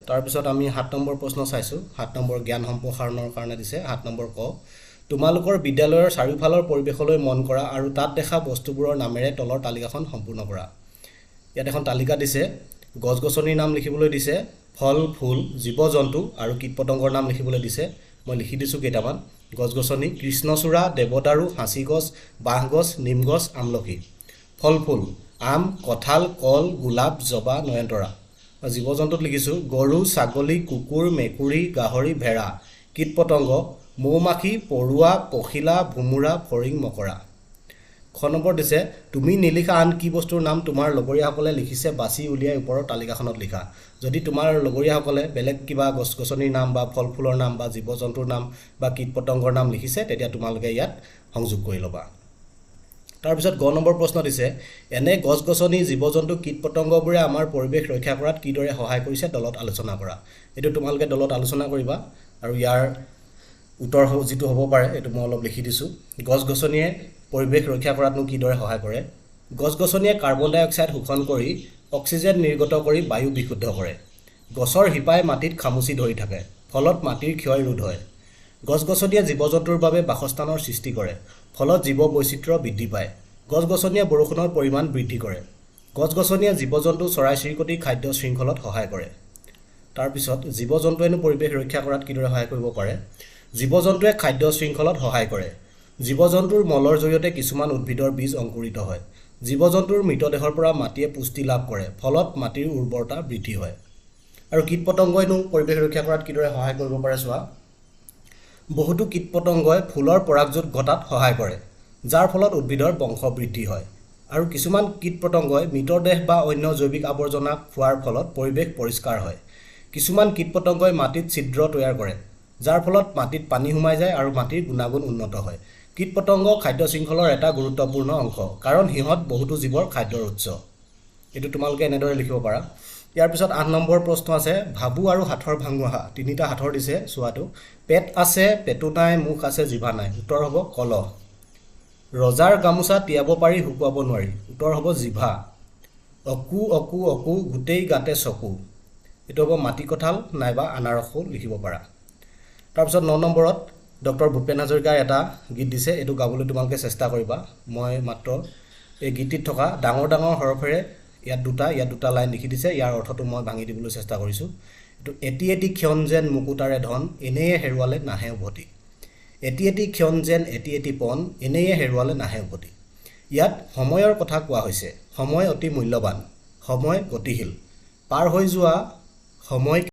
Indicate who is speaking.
Speaker 1: তাৰপিছত আমি 7 নম্বৰ প্ৰশ্ন চাইছোঁ 7 নম্বৰ জ্ঞান সম্প্ৰসাৰণৰ কাৰণে দিছে 7 নম্বৰ ক তোমালোকৰ বিদ্যালয়ৰ চাৰিওফালৰ পৰিৱেশলৈ মন কৰা আৰু তাত দেখা বস্তুবোৰৰ নামেৰে তলৰ তালিকাখন সম্পূৰ্ণ কৰা ইয়াত এখন তালিকা দিছে গছ-গছনিৰ নাম লিখিবলৈ দিছে ফল ফুল জীৱ জন্তু আৰু কীটপতংগৰ নাম লিখিবলৈ দিছে মই লিখি দিছোঁ কেইটামান গছ-গছনি কৃষ্ণচূড়া দেৱদাৰু হাঁচি গছ বাঁহ গছ নিম গছ আমলখি ফল ফুল আম কঁঠাল কল গোলাপ জবা নয়নতৰা জীৱ জন্তুত লিখিছোঁ গৰু ছাগলী কুকুৰ মেকুৰী গাহৰি ভেড়া কীটপতংগ মৌমাখি পৰুৱা পখিলা ভুমুৰা ফৰিং মকৰা খ নম্বৰ দিছে তুমি নিলিখা আন কি বস্তুৰ নাম তোমাৰ লগৰীয়াসকলে লিখিছে বাছি উলিয়াই ওপৰৰ তালিকাখনত লিখা যদি তোমাৰ লগৰীয়াসকলে বেলেগ কিবা গছ-গছনিৰ নাম বা ফল ফুলৰ নাম বা জীৱ জন্তুৰ নাম বা কীটপতংগৰ নাম লিখিছে তেতিয়া তোমালোকে ইয়াত সংযোগ কৰি ল'বা তাৰপিছত গ নম্বৰ প্ৰশ্ন দিছে এনে গছ-গছনি জীৱ-জন্তু কীট-পতংগবোৰে আমাৰ পৰিৱেশ ৰক্ষা কৰাত কিদৰে সহায় কৰিছে দলত আলোচনা কৰা এটো তোমালোকে দলত আলোচনা কৰিবা আৰু ইয়াৰ উত্তৰ যেটো হ'ব পাৰে এটো মই অলপ লিখি দিছো গছ-গছনিয়ে পৰিৱেশ ৰক্ষা কৰাতনো কিদৰে সহায় কৰে গছ-গছনিয়ে কাৰ্বন ডাই অক্সাইড শোষণ কৰি অক্সিজেন নিৰ্গত কৰি বায়ু বিশুদ্ধ কৰে গছৰ হিপাই মাটিত খামুচি ধৰি থাকে ফলত মাটিৰ ক্ষয় ৰোধ হয় গছ-গছনিয়ে জীৱ-জন্তুৰ বাবে বাসস্থানৰ সৃষ্টি কৰে ফলত জীৱ বৈচিত্ৰ্য বৃদ্ধি পায় গছ-গছনিয়ে বৰষুণৰ পৰিমাণ বৃদ্ধি কৰে গছ-গছনিয়ে জীৱ-জন্তু চৰাই-চিৰিকটি খাদ্য শৃংখলত সহায় কৰে তাৰ পিছত জীৱ-জন্তুৱেনো পৰিৱেশ ৰক্ষা কৰাত কিদৰে সহায় কৰিব পাৰে জীৱ-জন্তুৱে খাদ্য শৃংখলত সহায় কৰে জীৱ-জন্তুৰ মলৰ জৰিয়তে কিছুমান উদ্ভিদৰ বীজ অংকুৰিত হয় জীৱ-জন্তুৰ মৃতদেহৰ পৰা মাটিয়ে পুষ্টি লাভ কৰে ফলত মাটিৰ উৰ্বৰতা বৃদ্ধি হয় আৰু কীট-পতংগইনো পৰিৱেশ ৰক্ষা কৰাত কিদৰে সহায় কৰিব পাৰে চোৱা বহুতো কীট-পতংগই ফুলৰ পৰাগযোগ ঘটাত সহায় কৰে যাৰ ফলত উদ্ভিদৰ বংশ বৃদ্ধি হয় আৰু কিছুমান কীট-পতংগই মৃতদেহ বা অন্য জৈৱিক আৱৰ্জনা খোৱাৰ ফলত পৰিৱেশ পৰিষ্কাৰ হয় কিছুমান কীট-পতংগই মাটিত ছিদ্ৰ তৈয়াৰ কৰে যাৰ ফলত মাটিত পানী সোমাই যায় আৰু মাটিৰ গুণাগুণ উন্নত হয় কীট-পতংগ খাদ্য শৃংখলৰ এটা গুৰুত্বপূৰ্ণ অংশ কাৰণ হিহঁত বহুতো জীৱৰ খাদ্যৰ উৎস এটো তোমালোকে এনেদৰে লিখিব পাৰা ইয়াৰ পিছত 8 নম্বৰ প্ৰশ্ন আছে ভাবু আৰু হাতৰ ভাঙুহা তিনিটা হাতৰ দিছে চোৱাটো পেট আছে পেটু নাই মুখ আছে জিভা নাই উত্তৰ হ'ব কলহ ৰজাৰ গামুচা তিয়াব পাৰি হুকুৱাব নোৱাৰি উত্তৰ হ'ব জিভা অকু অকু অকু গুটেই গাতে চকু এটো হ'ব মাটি কঁঠাল নাইবা আনাৰসও লিখিব পাৰা তাৰপিছত 9 নম্বৰত ডক্টৰ ভূপেন হাজৰিকাৰ এটা গীত দিছে এটো গাবলৈ তোমালোকে চেষ্টা কৰিবা মই মাত্ৰ এই গীতটিত থকা ডাঙৰ ডাঙৰ হৰফেৰে ইয়াত দুটা লাইন লিখি দিছে ইয়াৰ অৰ্থটো মই ভাঙি দিবলৈ চেষ্টা কৰিছো এটো এটি এটি ক্ষণ যেন মুকুতাৰে ধন এনেয়ে হেৰুৱালে নাহে উভতি এটি এটি ক্ষণ যেন এটি এটি পন এনেয়ে হেৰুৱালে নাহে উভতি ইয়াত সময়ৰ কথা কোৱা হৈছে সময় অতি মূল্যৱান সময় গতিশীল পাৰ হৈ যোৱা সময়